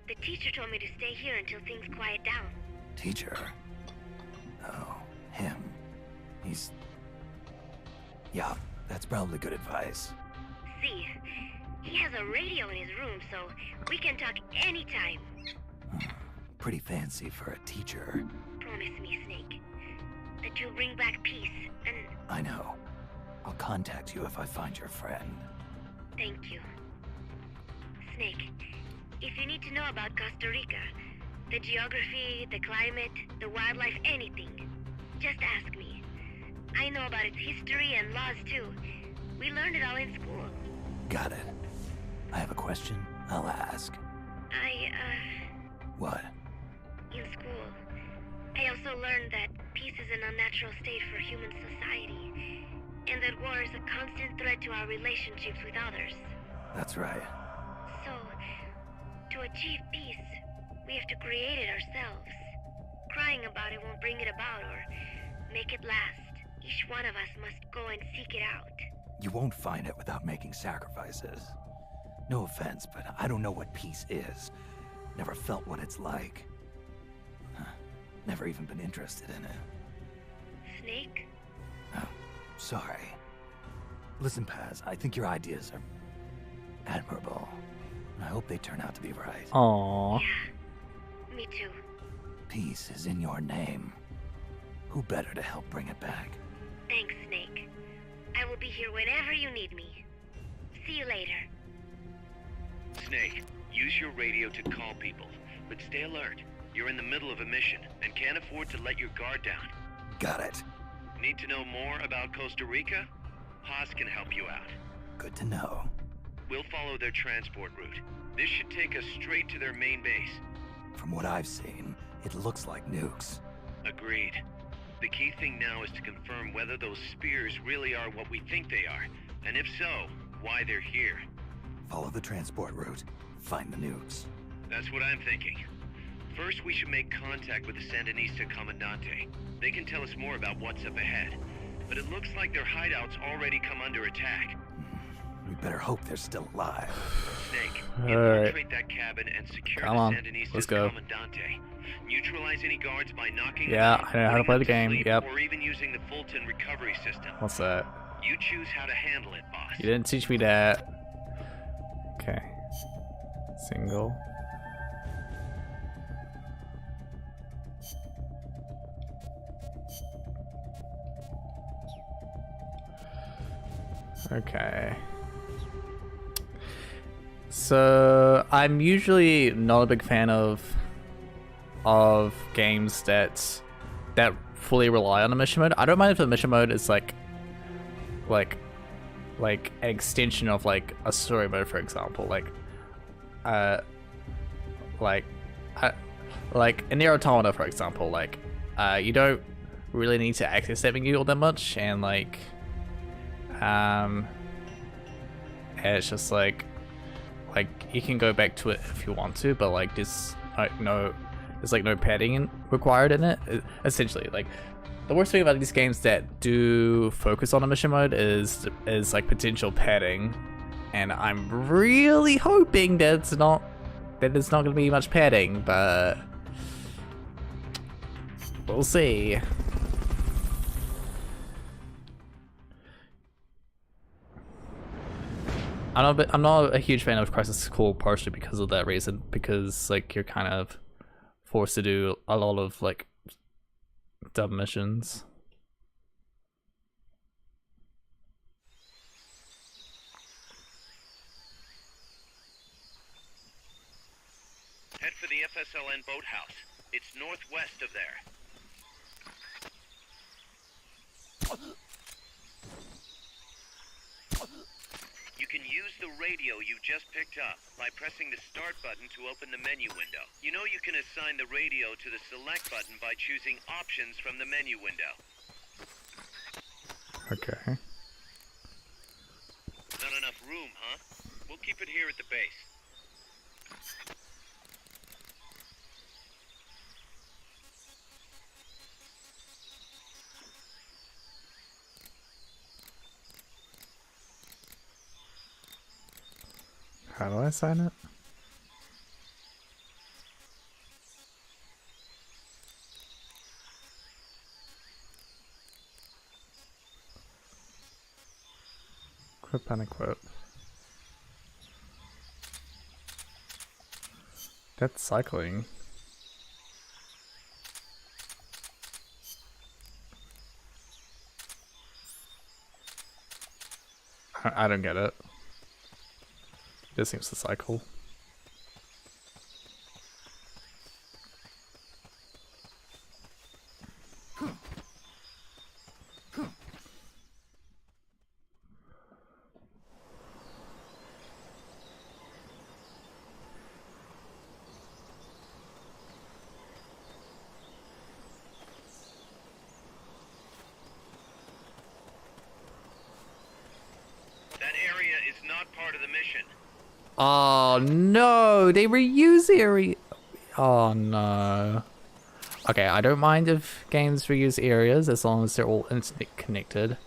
The teacher told me to stay here until things quiet down. Teacher? Oh, him. He's... Yeah, that's probably good advice. See, he has a radio in his room, so we can talk anytime. Pretty fancy for a teacher. Promise me, Snake, that you'll bring back peace, and... I know. I'll contact you if I find your friend. Thank you. Snake, if you need to know about Costa Rica, the geography, the climate, the wildlife, anything, just ask me. I know about its history and laws too. We learned it all in school. Got it. I have a question. I'll ask. What? In school, I also learned that peace is an unnatural state for human society, and that war is a constant threat to our relationships with others. That's right. So, to achieve peace, we have to create it ourselves. Crying about it won't bring it about or make it last. Each one of us must go and seek it out. You won't find it without making sacrifices. No offense, but I don't know what peace is. Never felt what it's like. Never even been interested in it. Snake? Oh, sorry. Listen, Paz, I think your ideas are admirable. I hope they turn out to be right. Aww. Yeah, me too. Peace is in your name. Who better to help bring it back? Thanks, Snake. I will be here whenever you need me. See you later. Snake, use your radio to call people, but stay alert. You're in the middle of a mission and can't afford to let your guard down. Got it. Need to know more about Costa Rica? Paz can help you out. Good to know. We'll follow their transport route. This should take us straight to their main base. From what I've seen, it looks like nukes. Agreed. The key thing now is to confirm whether those spears really are what we think they are, and if so, why they're here. Follow the transport route. Find the nukes. That's what I'm thinking. First, we should make contact with the Sandinista Comandante. They can tell us more about what's up ahead. but it looks like their hideout's already come under attack. We better hope they're still alive. Snake, Alright. infiltrate that cabin and secure Come the on, Sandinistas' let's go. Commandante. Neutralize any guards by knocking Yeah, them out, I know how to putting play them the to game, sleep, yep. or even using the Fulton recovery system. What's that? You choose how to handle it, boss. You didn't teach me that. Okay. Single. Okay. So I'm usually not a big fan of games that fully rely on a mission mode. I don't mind if the mission mode is like an extension of like a story mode, for example. Like in Nier Automata, for example. Like you don't really need to access that menu all that much, and like and it's just like you can go back to it if you want to, but like there's no padding required in it. Essentially, like the worst thing about these games that do focus on a mission mode is like potential padding, and I'm really hoping that there's not going to be much padding, but we'll see. I'm not a huge fan of Crisis Core partially because of that reason, because like you're kind of forced to do a lot of like dumb missions. Head for the FSLN boathouse. It's northwest of there. You can use the radio you just picked up by pressing the start button to open the menu window. You know you can assign the radio to the select button by choosing options from the menu window. Okay. Not enough room, huh? We'll keep it here at the base. How do I sign it? Quip and equip. That's cycling. I don't get it. This seems to cycle. That area is not part of the mission. Oh no, they reuse area. Oh no. Okay, I don't mind if games reuse areas as long as they're all internet connected.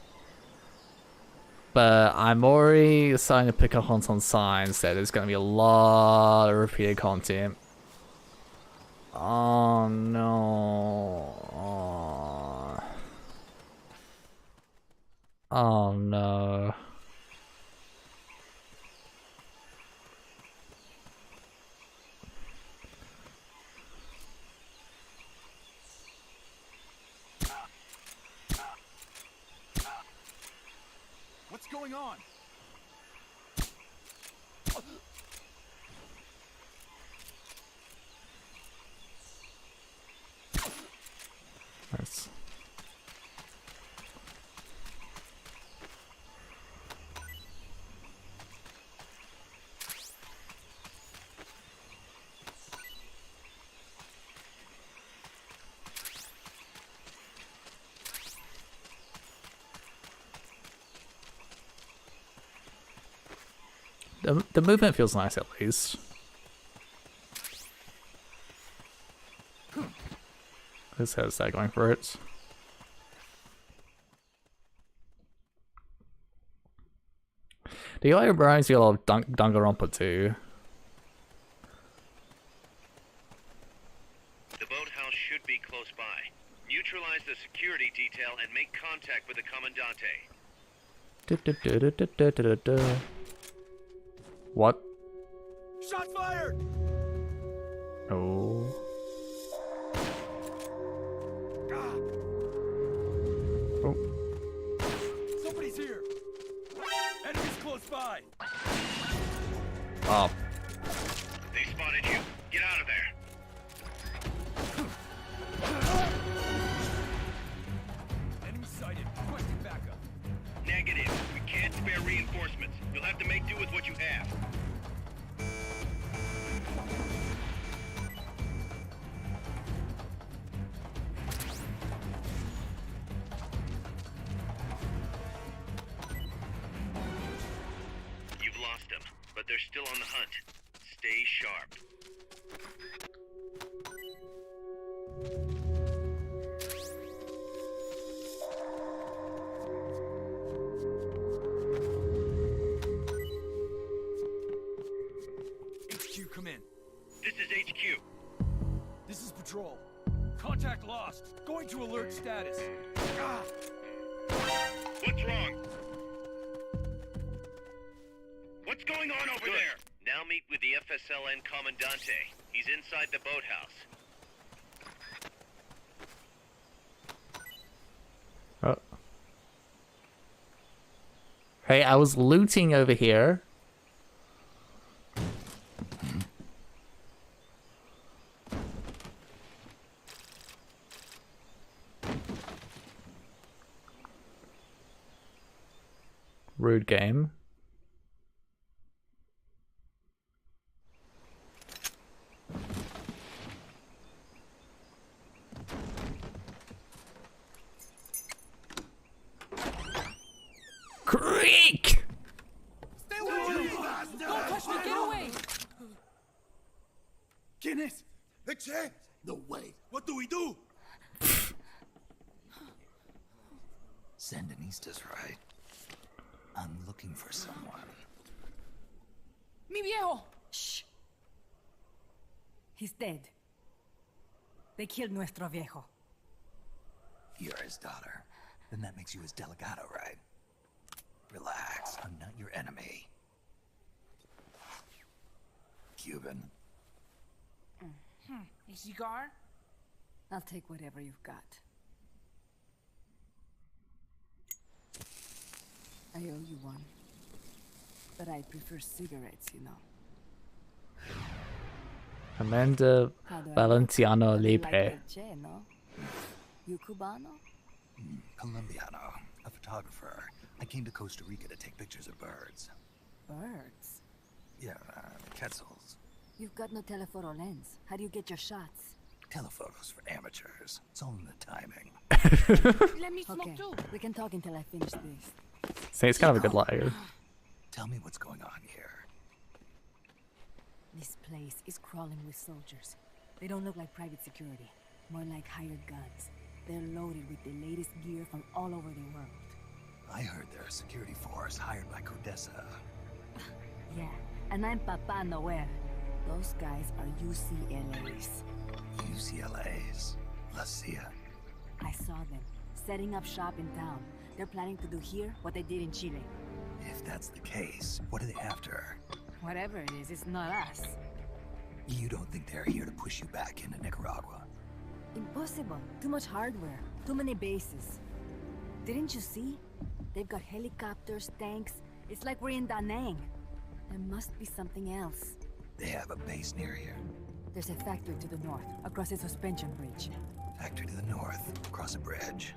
But I'm already starting to pick up on some signs that there's going to be a lot of repeated content. Oh no. Oh no. What's going on? Nice. The movement feels nice at least. This has that going for it. The guy reminds me a lot of Danganronpa too. The boathouse should be close by. Neutralize the security detail and make contact with the Commandante. What? Shots fired! Oh. Oh. Somebody's here! Enemies close by! Oh. They spotted you. Get out of there. Enemy sighted. Requesting backup. Negative. We can't spare reinforcements. You'll have to make do with what you have. You've lost them, but they're still on the hunt. Stay sharp. HQ, come in. This is HQ. This is patrol. Contact lost. Going to alert status. Ah! What's wrong? What's going on over there? Now meet with the FSLN Commandante. He's inside the boathouse. Oh. Hey, I was looting over here. Rude game. Creak! Stay away! Don't touch me! Get away! ¿Quién es? Eche! No way. What do we do? Sandinista's right. I'm looking for someone. Mi viejo! Shh. He's dead. They killed nuestro viejo. You're his daughter. Then that makes you his delegado, right? Relax, I'm not your enemy. Cuban. A cigar? I'll take whatever you've got. I owe you one. But I prefer cigarettes, you know. Amanda Valenciano Libre. Like Che, no? You Cubano? Colombiano, a photographer. I came to Costa Rica to take pictures of birds. Birds? Yeah, quetzals. You've got no telephoto lens. How do you get your shots? Telephotos for amateurs. It's all in the timing. Let me smoke too. We can talk until I finish this. Say it's kind of a good liar. Tell me what's going on here. This place is crawling with soldiers. They don't look like private security, more like hired guns. They're loaded with the latest gear from all over the world. I heard they're a security force hired by Codessa. Yeah, and I'm Papa Noel. Those guys are UCLA's. UCLA's? La CIA. I saw them, setting up shop in town. They're planning to do here what they did in Chile. If that's the case, what are they after? Whatever it is, it's not us. You don't think they're here to push you back into Nicaragua? Impossible. Too much hardware. Too many bases. Didn't you see? They've got helicopters, tanks. It's like we're in Da Nang. There must be something else. They have a base near here. There's a factory to the north, across a suspension bridge. Factory to the north, across a bridge.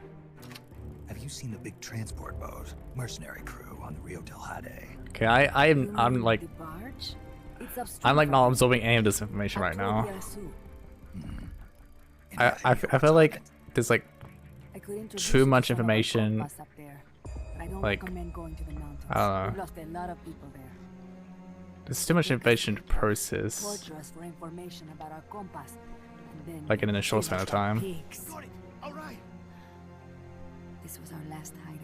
Have you seen the big transport boat, mercenary crew on the Rio del Jade? Okay, I'm like, The barge? It's upstream I'm like from not here. absorbing any of this information right now. And I feel like there's like I could introduce too you to much some of our information. compas up there, but I don't Like, recommend going to the mountains. I don't know. We've lost a lot of people there. There's too much information to process. Torture us for information about our compas, and then Like in a short kill span of us time. like pigs. Got it. All right. This was our last hideout,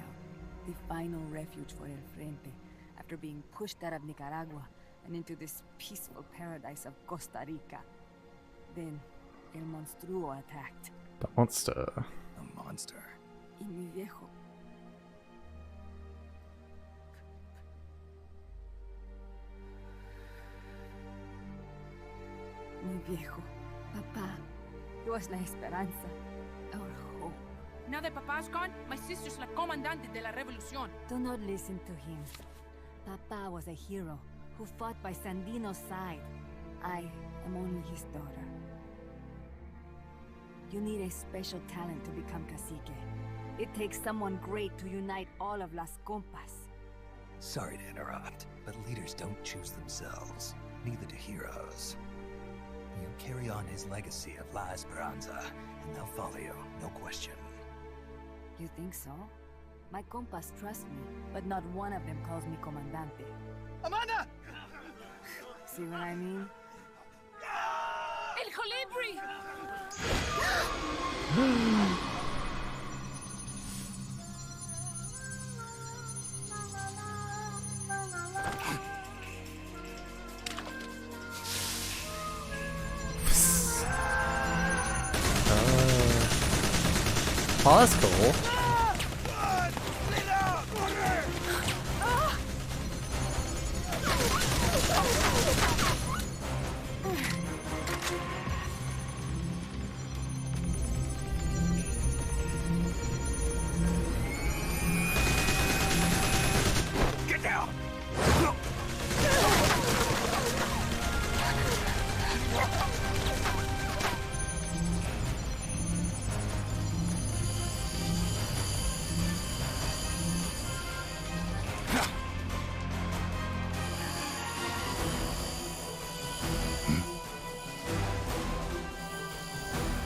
the final refuge for El Frente, after being pushed out of Nicaragua and into this peaceful paradise of Costa Rica. Then, El Monstruo attacked. The monster. A monster. Y mi viejo. Mi viejo. Papá. He was la esperanza. Our hope. Now that Papa's gone, my sister's la comandante de la revolución. Do not listen to him. Papa was a hero who fought by Sandino's side. I am only his daughter. You need a special talent to become cacique. It takes someone great to unite all of Las Compas. Sorry to interrupt, but leaders don't choose themselves. Neither do heroes. You carry on his legacy of La Esperanza, and they'll follow you, no question. You think so? My compas trust me, but not one of them calls me comandante. Amanda! See what I mean? El Colibri! Oh, that's cool. Get down!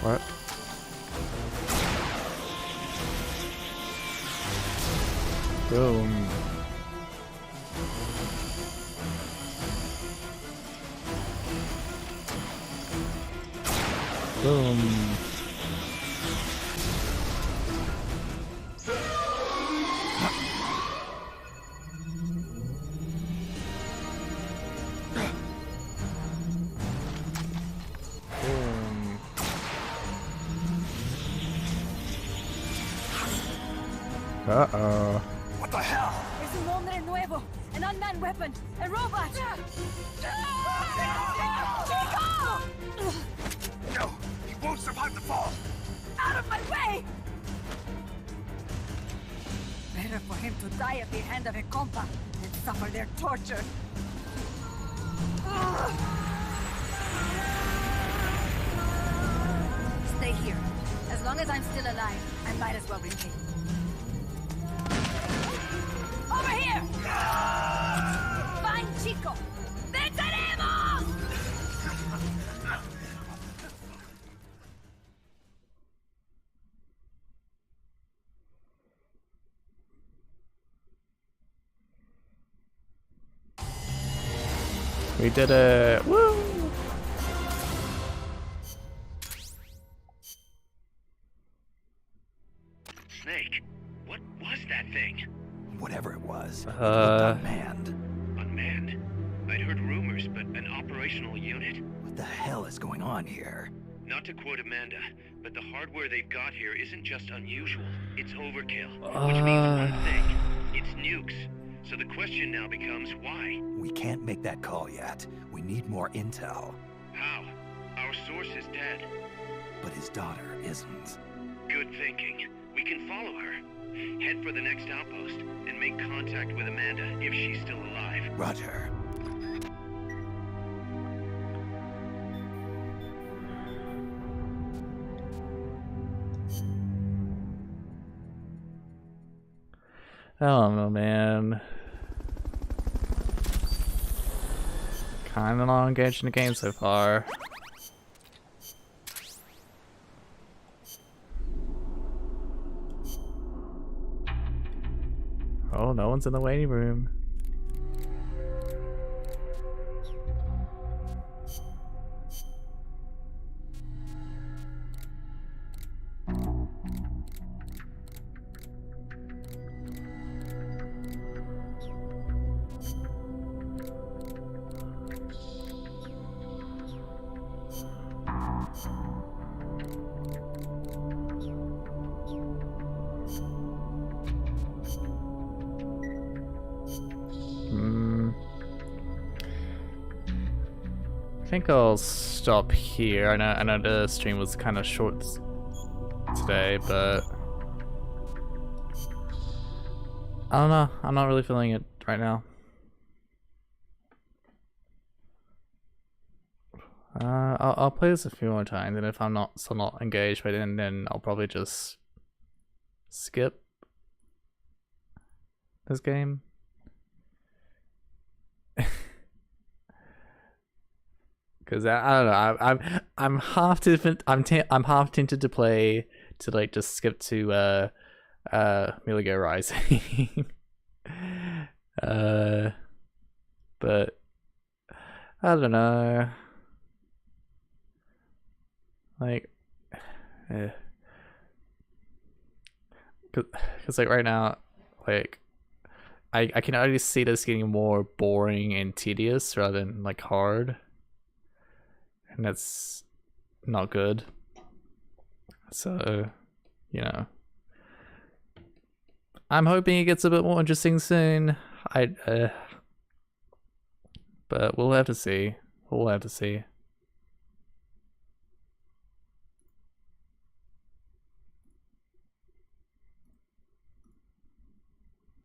What? Boom. Boom. Boom. Uh-oh. What the hell? Es un hombre nuevo, an unmanned weapon, a robot! Chico! No, he won't survive the fall. Out of my way! Better for him to die at the hand of a compa than suffer their torture. Stay here. As long as I'm still alive, I might as well repay. Over here! Find Chico! ¡Venceremos! We did it! Woo! Snake, what was that thing? Whatever it was, it looked unmanned. Unmanned? I'd heard rumors, but an operational unit? What the hell is going on here? Not to quote Amanda, but the hardware they've got here isn't just unusual, it's overkill. Which means one thing, it's nukes. So the question now becomes why? We can't make that call yet. We need more intel. How? Our source is dead. But his daughter isn't. Good thinking. We can follow her. Head for the next outpost and make contact with Amanda if she's still alive. Roger. I don't know, man. Kinda not engaged in the game so far. Oh, no one's in the waiting room. think I'll stop here. I know the stream was kind of short today, but I don't know. I'm not really feeling it right now. I'll play this a few more times, and if I'm still not engaged by then I'll probably just skip this game. Because I don't know, I'm half different. I'm half tempted to play to like just skip to Miligo Rising. But I don't know. Like, cause like right now, like I can already see this getting more boring and tedious rather than like hard, and that's not good. So, you know, I'm hoping it gets a bit more interesting soon. But we'll have to see. We'll have to see.